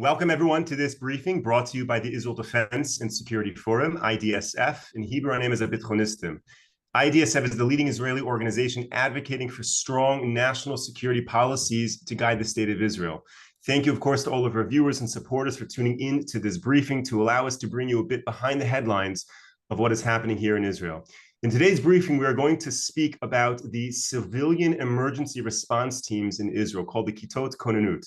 Welcome everyone to this briefing brought to you by the Israel Defense and Security Forum, IDSF. In Hebrew, our name is Abitchonistim. IDSF is the leading Israeli organization advocating for strong national security policies to guide the state of Israel. Thank you, of course, to all of our viewers and supporters for tuning in to this briefing to allow us to bring you a bit behind the headlines of what is happening here in Israel. In today's briefing, we are going to speak about the civilian emergency response teams in Israel called the Kitot Konanut.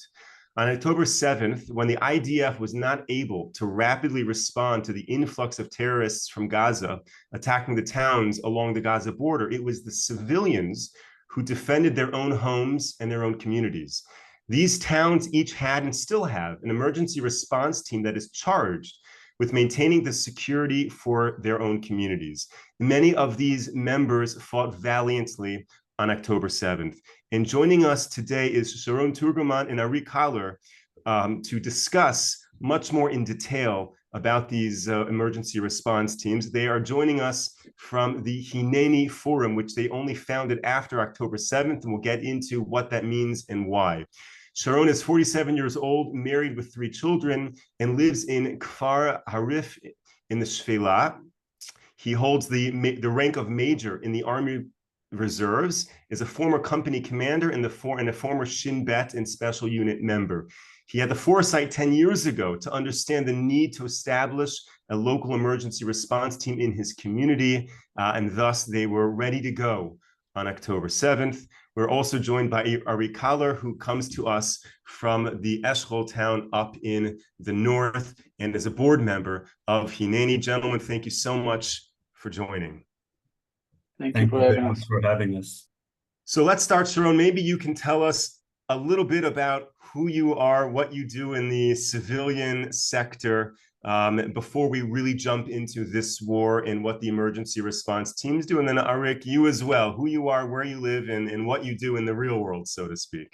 On October 7th, when the IDF was not able to rapidly respond to the influx of terrorists from Gaza attacking the towns along the Gaza border, it was the civilians who defended their own homes and their own communities. These towns each had and still have an emergency response team that is charged with maintaining the security for their own communities. Many of these members fought valiantly on October 7th. And joining us today is Sharon, Turgeman, and Arik Koller to discuss much more in detail about these emergency response teams. They are joining us from the Hen Forum, which they only founded after October 7th, and we'll get into what that means and why. Sharon is 47 years old, married with 3 children, and lives in Kfar Harif in the Shvela. He holds the rank of major in the Army Reserves, is a former company commander and a former Shin Bet and Special Unit member. He had the foresight 10 years ago to understand the need to establish a local emergency response team in his community, and thus they were ready to go on October 7th. We're also joined by Arik Koller, who comes to us from the Eshkol town up in the north and is a board member of Hineni. Gentlemen, thank you so much for joining. Thank you very much for having us. So let's start, Sharon. Maybe you can tell us a little bit about who you are, what you do in the civilian sector, before we really jump into this war and what the emergency response teams do. And then Arik, you as well, who you are, where you live, and what you do in the real world, so to speak.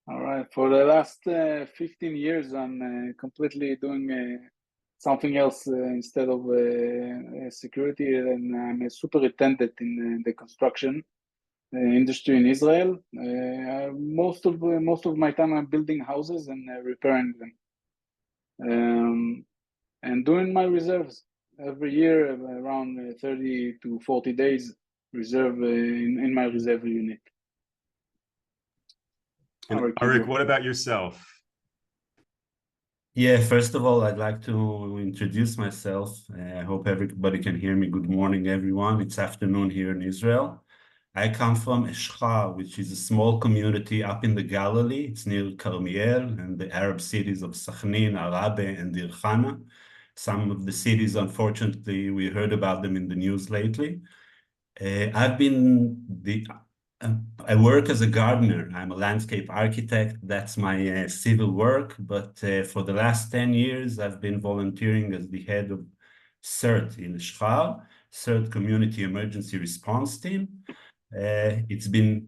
All right. For the last 15 years, I'm completely doing something else instead of security, and I'm a superintendent in the construction industry in Israel. Most of my time I'm building houses and repairing them, and doing my reserves every year, around 30 to 40 days reserve in my reserve unit. And Arik, what about yourself? Yeah, first of all, I'd like to introduce myself. I hope everybody can hear me. Good morning, everyone. It's afternoon here in Israel. I come from Eshkol, which is a small community up in the Galilee. It's near Carmiel and the Arab cities of Sachnin, Arabe, and Dir Hana. Some of the cities, unfortunately, we heard about them in the news lately. I work as a gardener. I'm a landscape architect. That's my civil work. But for the last 10 years, I've been volunteering as the head of CERT in Eshkol, CERT Community Emergency Response Team. It's been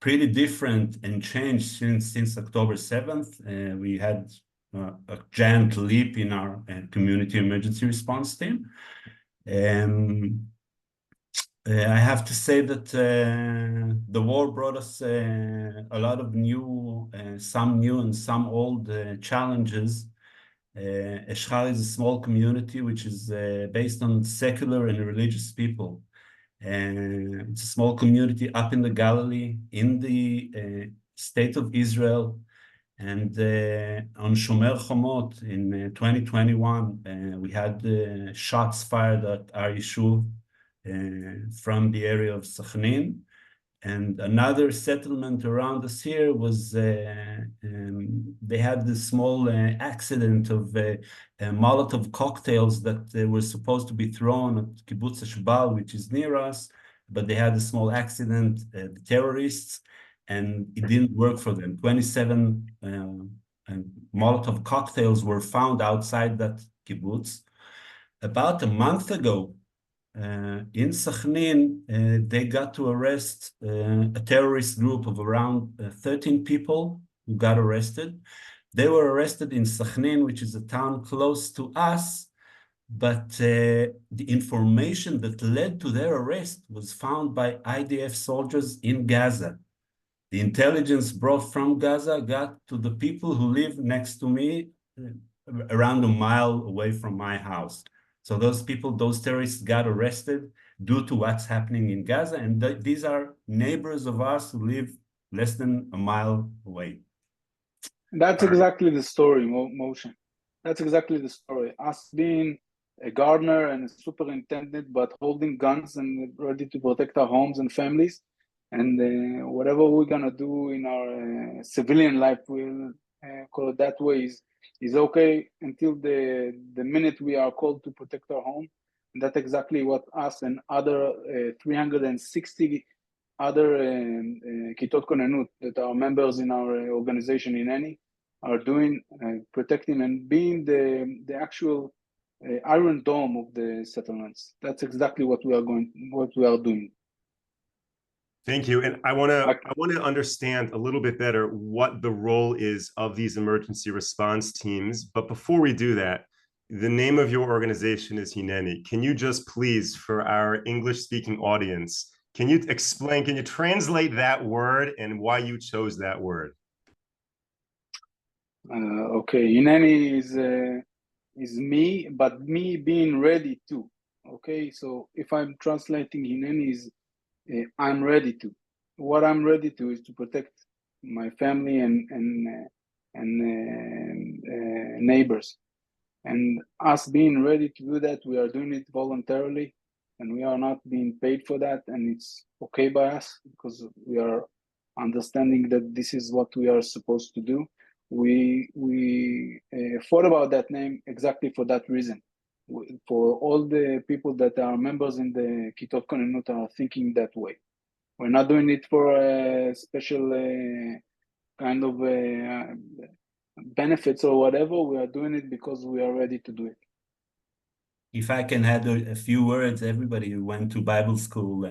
pretty different and changed since October 7th. We had a giant leap in our community emergency response team. I have to say that the war brought us a lot of some new and some old challenges. Eshkol is a small community which is based on secular and religious people. It's a small community up in the Galilee, in the state of Israel. And on Shomer Chomot in 2021, we had shots fired at our yeshuv from the area of Sachnin. And another settlement around us here was, they had this small accident of Molotov cocktails that were supposed to be thrown at Kibbutz Eshbal, which is near us, but they had a small accident, the terrorists, and it didn't work for them. 27 Molotov cocktails were found outside that kibbutz. About a month ago, in Sachnin, they got to arrest a terrorist group of around 13 people who got arrested. They were arrested in Sachnin, which is a town close to us, but the information that led to their arrest was found by IDF soldiers in Gaza. The intelligence brought from Gaza got to the people who live next to me, around a mile away from my house. So those people, those terrorists got arrested due to what's happening in Gaza. And these are neighbors of us who live less than a mile away. That's exactly the story, Motion. That's exactly the story. Us being a gardener and a superintendent, but holding guns and ready to protect our homes and families. And whatever we're gonna do in our civilian life, we'll call it that way, is okay until the minute we are called to protect our home. And that's exactly what us and other 360 other Kitot Konenut that are members in our organization Hineni are doing, protecting and being the actual Iron Dome of the settlements. That's exactly what we are doing. Thank you. And I want to understand a little bit better what the role is of these emergency response teams. But before we do that, the name of your organization is Hineni. Can you just please, for our English-speaking audience, can you translate that word and why you chose that word? Okay, Hineni is me, but me being ready to. Okay, so if I'm translating Hineni is I'm ready to. What I'm ready to is to protect my family and neighbors. And us being ready to do that, we are doing it voluntarily, and we are not being paid for that, and it's okay by us because we are understanding that this is what we are supposed to do. We thought about that name exactly for that reason. For all the people that are members in the Kitot Konenut are thinking that way. We're not doing it for a special kind of benefits or whatever. We are doing it because we are ready to do it. If I can add a few words, everybody who went to Bible school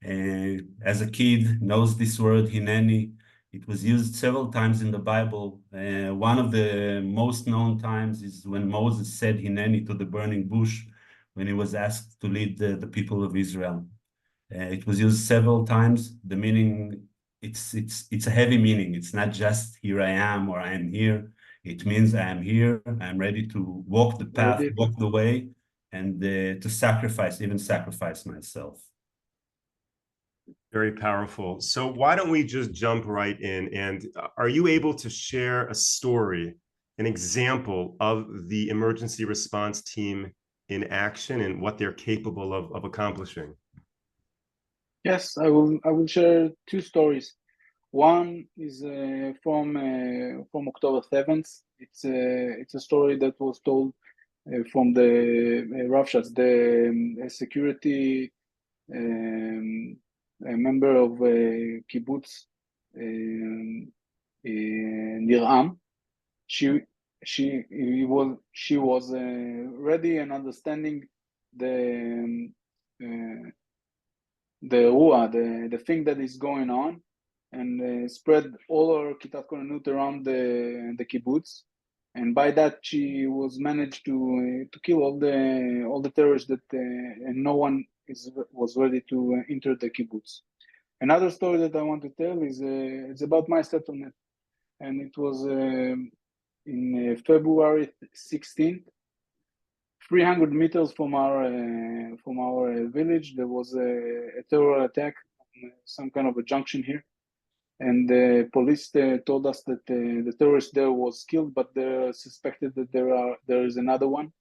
as a kid knows this word, Hineni. It was used several times in the Bible. One of the most known times is when Moses said Hineni to the burning bush when he was asked to lead the people of Israel. It was used several times. The meaning, it's a heavy meaning. It's not just here I am or I am here. It means I am here. I'm ready to walk the path, walk the way, and to even sacrifice myself. Very powerful. So why don't we just jump right in? And are you able to share a story, an example of the emergency response team in action and what they're capable of accomplishing? Yes, I will share two stories. One is from October 7th. It's a story that was told from the Ravshats, the security a member of kibbutz Nir-Am. She was ready and understanding the thing that is going on, and spread all our Kitat Konenut around the kibbutz. And by that, she was managed to kill all the terrorists that and no one was ready to enter the kibbutz. Another story that I want to tell is it's about my settlement, and it was in February 16th, 300 meters from our village. There was a terror attack, some kind of a junction here. And the police told us that the terrorist there was killed, but they suspected that there is another one.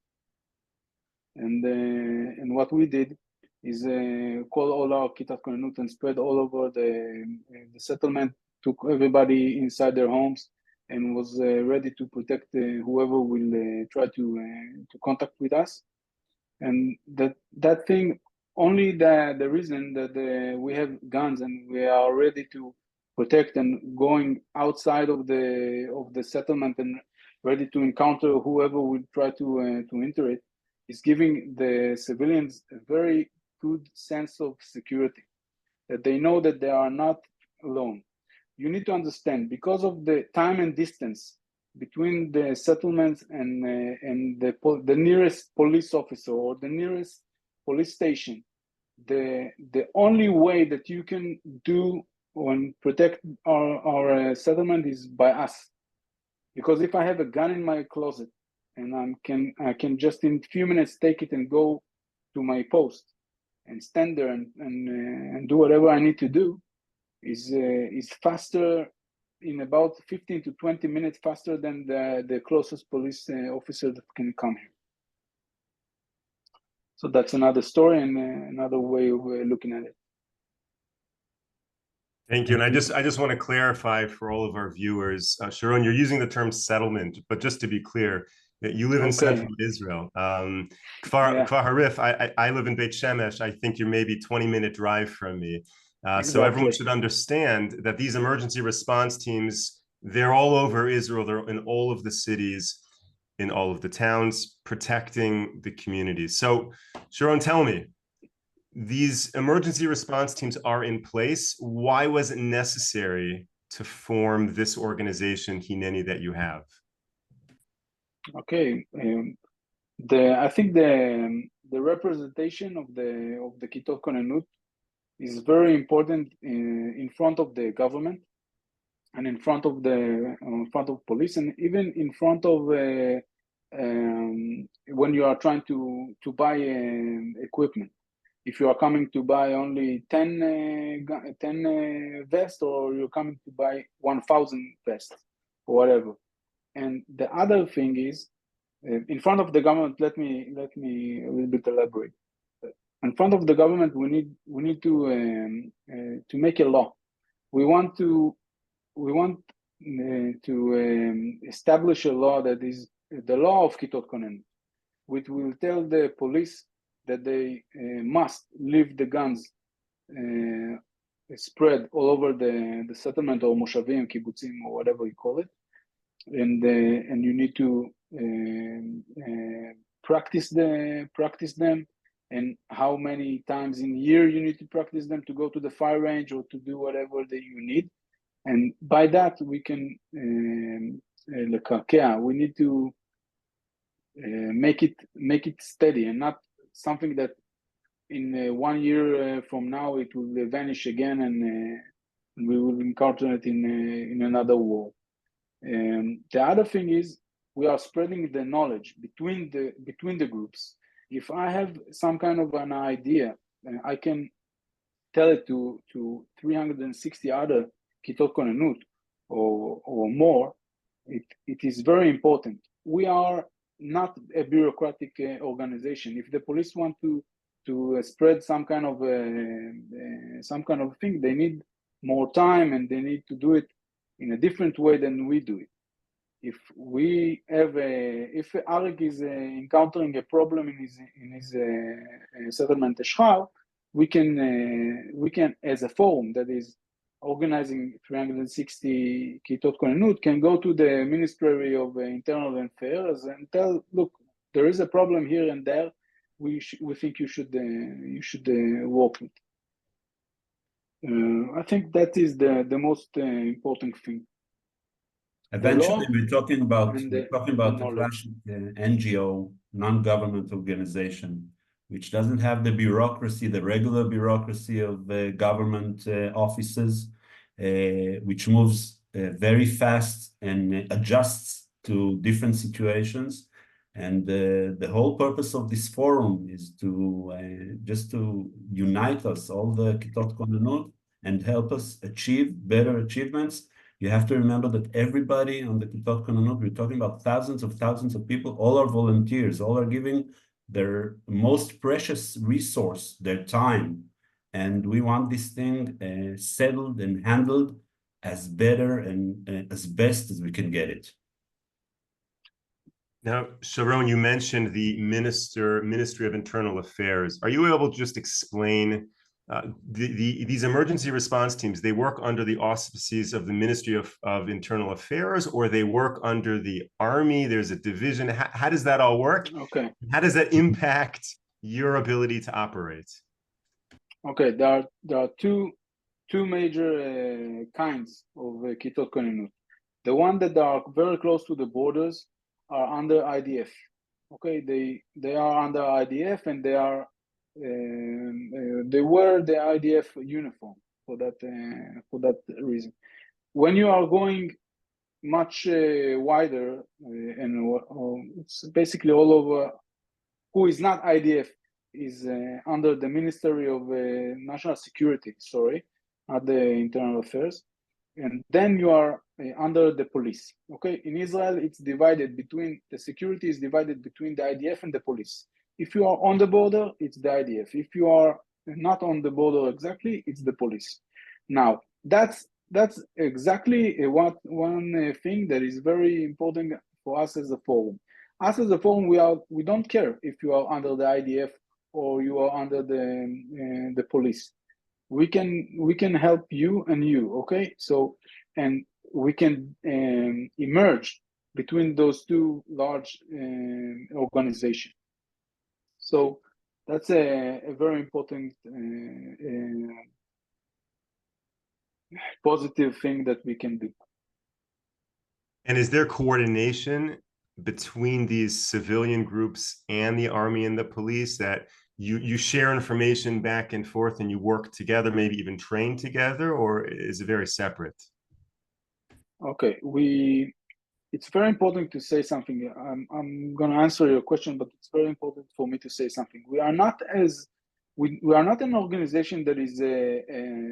And what we did is call all our Kitat Konenut and spread all over the settlement, took everybody inside their homes, and was ready to protect whoever will try to contact with us. And that thing, only the reason that we have guns and we are ready to protect and going outside of the settlement and ready to encounter whoever will try to enter it, is giving the civilians a very good sense of security, that they know that they are not alone. You need to understand, because of the time and distance between the settlements and the nearest police officer or the nearest police station, the only way that you can do protect our settlement is by us. Because if I have a gun in my closet and I can just in a few minutes take it and go to my post and stand there and do whatever I need to do, is faster, in about 15 to 20 minutes faster than the closest police officer that can come here. So that's another story and another way of looking at it. Thank you. And I just want to clarify for all of our viewers, Sharon, you're using the term settlement, but just to be clear, you live in central Israel. Kfar Harif, I live in Beit Shemesh. I think you're maybe 20-minute drive from me. Exactly. So everyone should understand that these emergency response teams, they're all over Israel. They're in all of the cities, in all of the towns, protecting the communities. So Sharon, tell me, these emergency response teams are in place. Why was it necessary to form this organization, Hineni, that you have? Okay, I think the representation of the Kitot Konenut is very important in front of the government and in front of police, and even in front of when you are trying to buy equipment. If you are coming to buy only 10 vests, or you're coming to buy 1,000 vests or whatever. And the other thing is, in front of the government, let me a little bit elaborate. In front of the government, we need to make a law. We want to establish a law that is the law of Kitot Konenut, which will tell the police that they must leave the guns spread all over the settlement, or moshavim, kibbutzim, or whatever you call it, and you need to practice them, and how many times in a year you need to practice them, to go to the fire range or to do whatever that you need. And by that we can we need to make it steady, and not something that in 1 year from now it will vanish again, and we will encounter it in another war. The other thing is, we are spreading the knowledge between the groups. If I have some kind of an idea, I can tell it to 360 other Kitot Konenut or more. It is very important. We are not a bureaucratic organization. If the police want to spread some kind of thing, they need more time, and they need to do it in a different way than we do it. If Arik is encountering a problem in his settlement Eshchar, we can, as a forum that is organizing 360 Kitot Konenut, can go to the Ministry of Internal Affairs and tell, look, there is a problem here and there. We think you should work with. I think that is the most important thing. Eventually, we're talking about the classic NGO, non-government organization, which doesn't have the bureaucracy, the regular bureaucracy of government offices, which moves very fast and adjusts to different situations. And the whole purpose of this forum is to just to unite us, all the Kitot Konenut, and help us achieve better achievements. You have to remember that everybody on the Kitot Konenut, we're talking about thousands of people, all are volunteers, all are giving their most precious resource, their time. And we want this thing settled and handled as better and as best as we can get it. Now, Sharon, you mentioned the Ministry of Internal Affairs. Are you able to just explain these emergency response teams? They work under the auspices of the Ministry of Internal Affairs, or they work under the Army? There's a division. How does that all work? Okay. How does that impact your ability to operate? Okay, there are two major kinds of Kitot Konenut. The one that are very close to the borders are under IDF. Okay, they are under IDF, and they wear the IDF uniform for that reason. When you are going much wider, and it's basically all over, who is not IDF is under the Ministry of National Security, not the Internal Affairs, and then you are under the police. Okay, in Israel, it's divided between, the security is divided between the IDF and the police. If you are on the border, it's the IDF. If you are not on the border exactly, it's the police. Now, that's exactly one thing that is very important for us as a forum. Us as a forum, we don't care if you are under the IDF or you are under the police. We can help you and you, okay? So, and we can emerge between those two large organizations. So that's a very important positive thing that we can do. And is there coordination between these civilian groups and the army and the police, that you share information back and forth and you work together, maybe even train together, or is it very separate? Okay, it's very important to say something. I'm going to answer your question, but it's very important for me to say something. We are not an organization that is a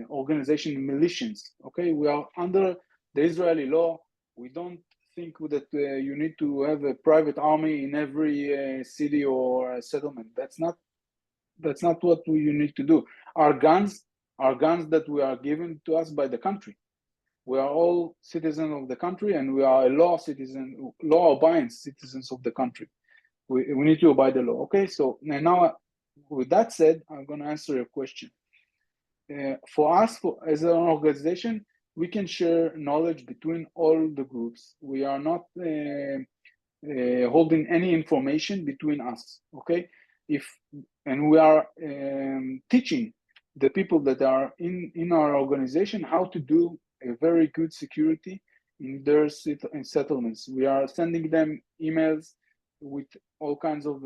organization in militias. Okay, we are under the Israeli law. We don't think that you need to have a private army in every city or settlement. That's not what you need to do. Our guns that we are given to us by the country. We are all citizens of the country, and we are law-abiding citizens of the country. We need to abide the law. Okay, so now with that said, I'm going to answer your question. For us, as an organization, we can share knowledge between all the groups. We are not holding any information between us. Okay, and we are teaching the people that are in our organization how to do a very good security in their settlements. We are sending them emails with all kinds of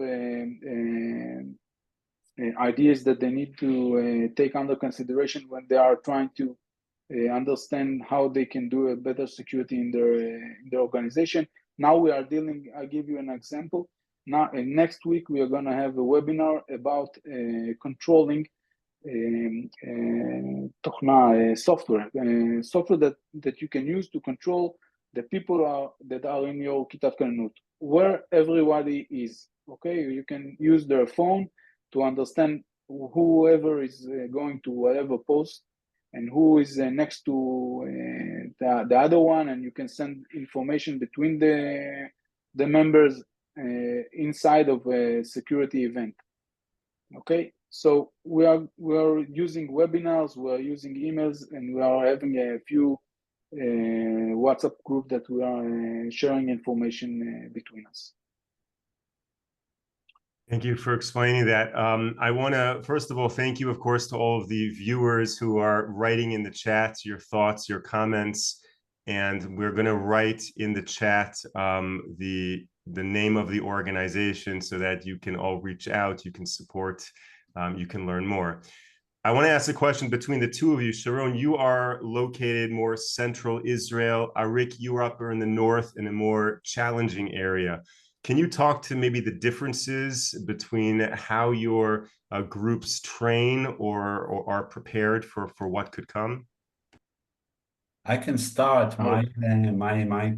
ideas that they need to take under consideration when they are trying to understand how they can do a better security in their organization. Now we are I'll give you an example. Now, next week, we are going to have a webinar about controlling software that you can use to control the people that are in your Kitat Kalanut, where everybody is. Okay, you can use their phone to understand whoever is going to whatever post and who is next to the other one, and you can send information between the members inside of a security event. Okay, so we are using webinars, we are using emails, and we are having a few WhatsApp group that we are sharing information between us. Thank you for explaining that. I want to, first of all, thank you, of course, to all of the viewers who are writing in the chat your thoughts, your comments, and we're going to write in the chat the name of the organization so that you can all reach out, you can support, you can learn more. I want to ask a question between the two of you. Sharon, you are located more central Israel. Arik, you are up in the north in a more challenging area. Can you talk to maybe the differences between how your groups train or are prepared for what could come? I can start my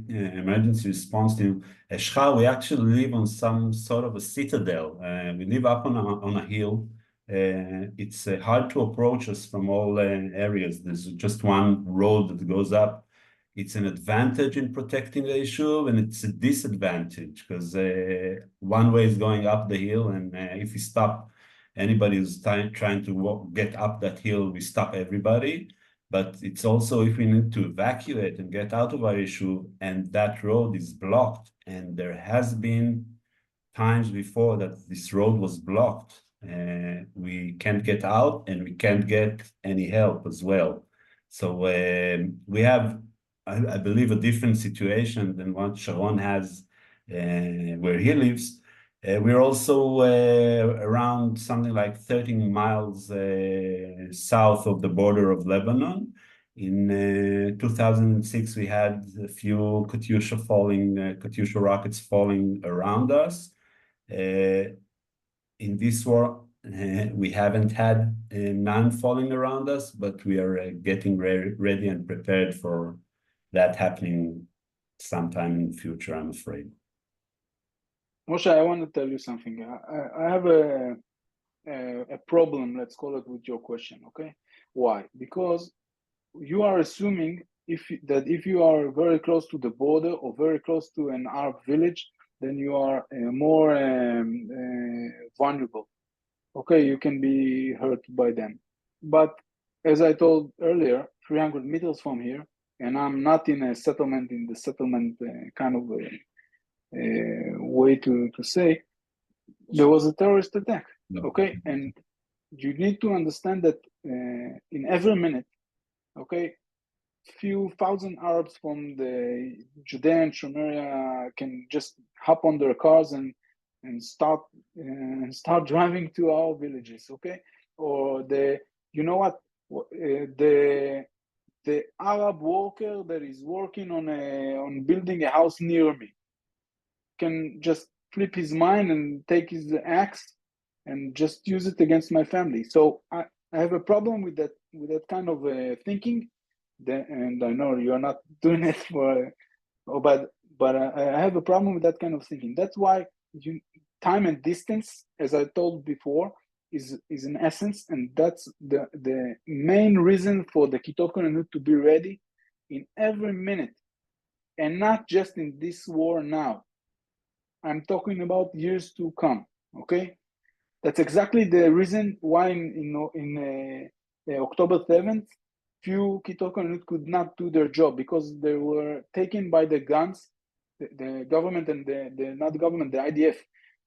emergency response team. Eshchar, we actually live on some sort of a citadel. We live up on a hill. It's hard to approach us from all areas. There's just one road that goes up. It's an advantage in protecting the issue, and it's a disadvantage because one way is going up the hill, and if we stop anybody who's trying to get up that hill, we stop everybody. But it's also if we need to evacuate and get out of our issue, and that road is blocked, and there has been times before that this road was blocked. We can't get out, and we can't get any help as well. So we have, I believe, a different situation than what Sharon has where he lives. We're also around something like 13 miles south of the border of Lebanon. In 2006, we had a few Katyusha rockets falling around us. In this war, we haven't had none falling around us, but we are getting ready and prepared for that happening sometime in the future, I'm afraid. Moshe, I want to tell you something. I have a problem, let's call it, with your question, okay? Why? Because you are assuming that if you are very close to the border or very close to an Arab village, then you are more vulnerable. Okay, you can be hurt by them. But as I told earlier, 300 meters from here, and I'm not in a settlement, kind of way to say, there was a terrorist attack. No. Okay, and you need to understand that in every minute, okay, few thousand Arabs from the Judea and Samaria can just hop on their cars and start driving to our villages, okay? Or the Arab worker that is working on building a house near me can just flip his mind and take his axe and just use it against my family. So I have a problem with that kind of thinking. And I know you're not doing it but I have a problem with that kind of thinking. That's why time and distance, as I told before, is an essence, and that's the main reason for the Kitot Konenut to be ready in every minute, and not just in this war now. I'm talking about years to come. Okay, that's exactly the reason why in October 7th, few Kitot Konenut could not do their job, because they were taken by the guns. The government and not the government, the IDF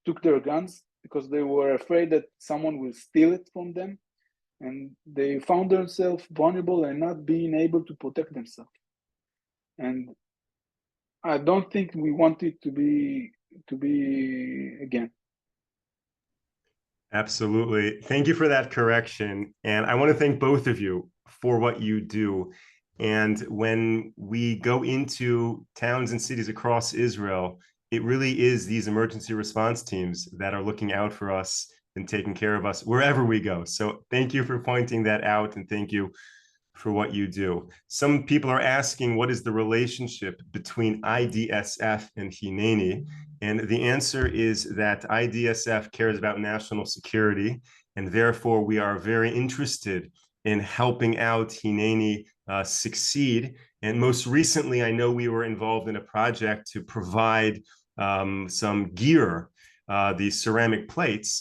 took their guns because they were afraid that someone will steal it from them, and they found themselves vulnerable and not being able to protect themselves. And I don't think we want it to be again. Absolutely. Thank you for that correction. And I want to thank both of you for what you do. And when we go into towns and cities across Israel, it really is these emergency response teams that are looking out for us and taking care of us wherever we go. So thank you for pointing that out, and thank you for what you do. Some people are asking, what is the relationship between IDSF and Hineni? And the answer is that IDSF cares about national security, and therefore we are very interested in helping out Hineni succeed. And most recently, I know we were involved in a project to provide some gear, the ceramic plates,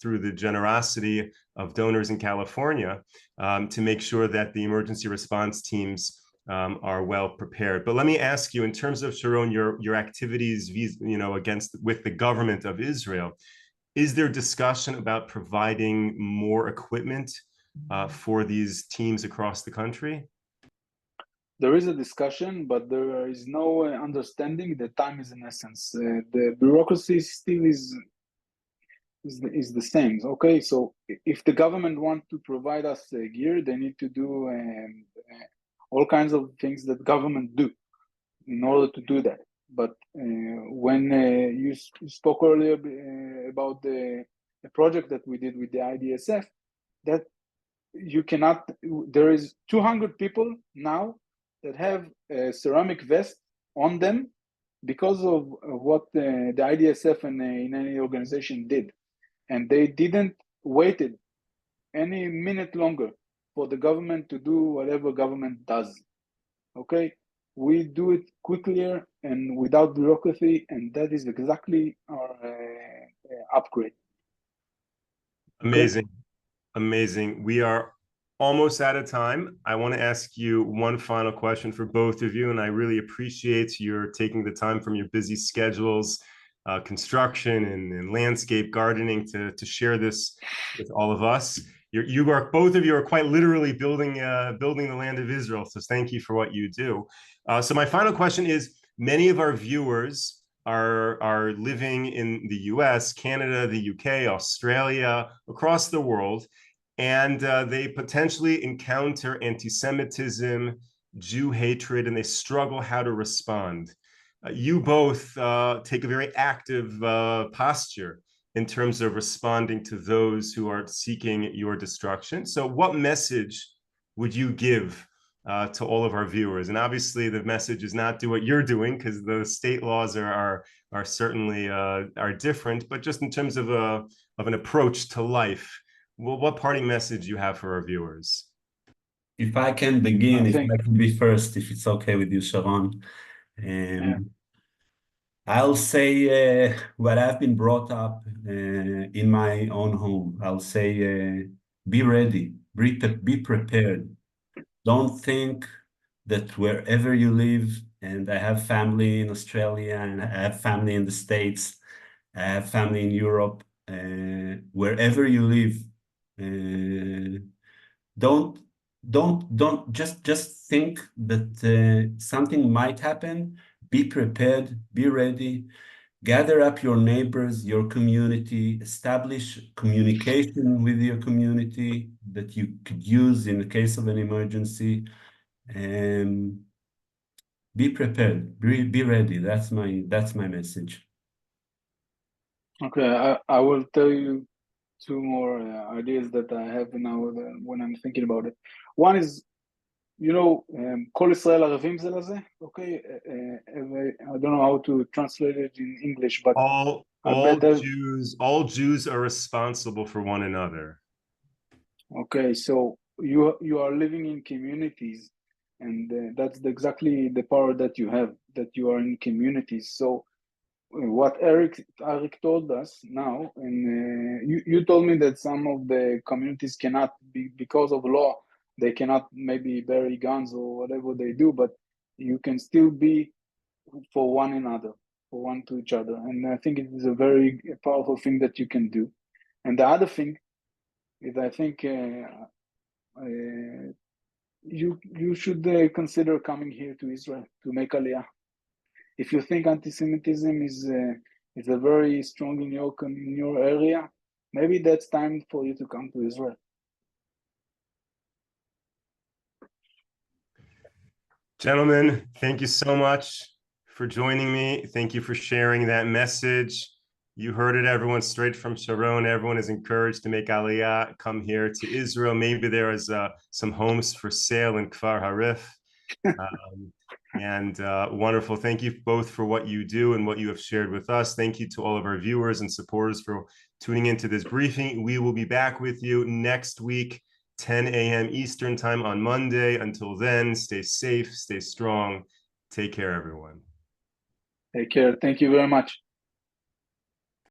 through the generosity of donors in California, to make sure that the emergency response teams are well prepared. But let me ask you, in terms of, Sharon, your activities, with the government of Israel, is there discussion about providing more equipment for these teams across the country? There is a discussion, but there is no understanding that time is an essence. The bureaucracy still is the same. Okay, so if the government wants to provide us gear, they need to do all kinds of things that government do in order to do that. But when you spoke earlier about the project that we did with the IDSF, that you cannot, there is 200 people now that have a ceramic vest on them because of what the IDSF and Hineni organization did. And they didn't waited any minute longer for the government to do whatever government does. Okay, we do it quickly and without bureaucracy, and that is exactly our upgrade. Amazing. Okay. Amazing. We are almost out of time. I want to ask you one final question for both of you, and I really appreciate your taking the time from your busy schedules, construction and landscape gardening, to share this with all of us. Both of you are quite literally building the land of Israel. So thank you for what you do. So my final question is: many of our viewers are living in the US, Canada, the UK, Australia, across the world, and they potentially encounter anti-Semitism, Jew hatred, and they struggle how to respond. You both take a very active posture in terms of responding to those who are seeking your destruction. So what message would you give to all of our viewers? And obviously the message is not do what you're doing, because the state laws are certainly are different, but just in terms of an approach to life, well, what parting message you have for our viewers? If I can begin, I if think, I can be first, if it's okay with you, Sharon. yeah. I'll say what I've been brought up in my own home. I'll say be ready, be prepared. Don't think that wherever you live, and I have family in Australia and I have family in the States, I have family in Europe, wherever you live, don't just think that something might happen. Be prepared, be ready, gather up your neighbors, your community, establish communication with your community that you could use in the case of an emergency, and be prepared, be ready. That's my message. Okay, I will tell you two more ideas that I have now when I'm thinking about it. One is, כל ישראל ערבים זה לזה, okay? I don't know how to translate it in English, but all Jews are responsible for one another. Okay, so you are living in communities, and that's exactly the power that you have, that you are in communities. So what Arik told us now, and you told me that some of the communities cannot be, because of law, they cannot maybe bury guns or whatever they do, but you can still be for one another, for one to each other. And I think it is a very powerful thing that you can do. And the other thing is, I think you should consider coming here to Israel to make Aliyah. If you think anti-Semitism is a very strong in your area, maybe that's time for you to come to Israel. Gentlemen, thank you so much for joining me. Thank you for sharing that message. You heard it, everyone, straight from Sharon. Everyone is encouraged to make Aliyah, come here to Israel. Maybe there is some homes for sale in Kfar Harif. And wonderful. Thank you both for what you do and what you have shared with us. Thank you to all of our viewers and supporters for tuning into this briefing. We will be back with you next week, 10 a.m. Eastern time on Monday. Until then, stay safe, stay strong. Take care, everyone. Take care. Thank you very much.